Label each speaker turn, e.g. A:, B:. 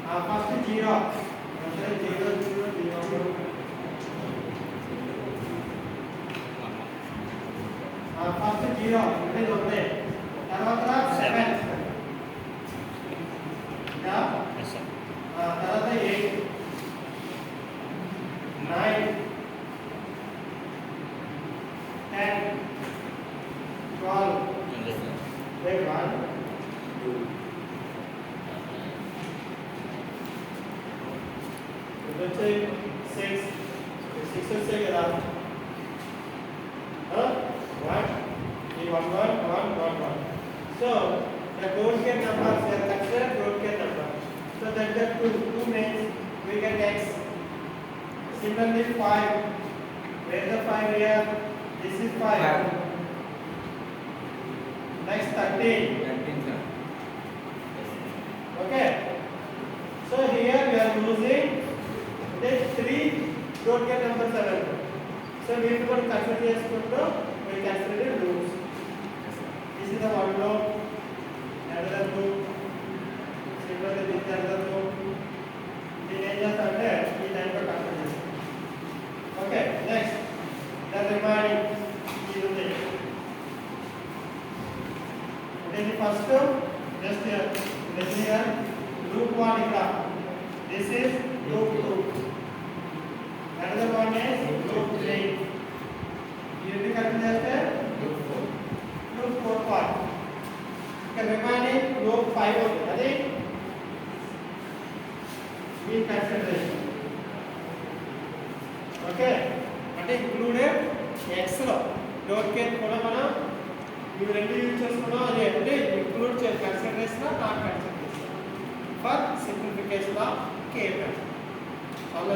A: First 0. First 0 అంటే ఉంది. తర్వాత 7. తర్వాత 8, 9, 10, 12. Wait, 1, 2. Let's say 6. 6 వచ్చాయి కదా. 1, 1. So the Gaussian numbers are considered Gaussian number. So that the 2 means we get x. Similarly 5. Where the 5 here? This is 5. Next 13. Okay. So here we are using the 3 Gaussian numbers available. So we will consider this we consider roots. This is the one loop, another loop, similarly this is another loop. The ranges are there, this type of calculation. Okay, next, the remaining is the then the first just here, loop 1 here. This is loop 2. Another one is loop 3. You will calculate loop 4 part. Remaining loop 5 అది మీ consideration. Okay, అంటే included X లో డోట్ care కూడా మనం ఇవి రెండు use చేసుకున్నాం. అది అంటే include consideration not consideration for simplification of care. చాలా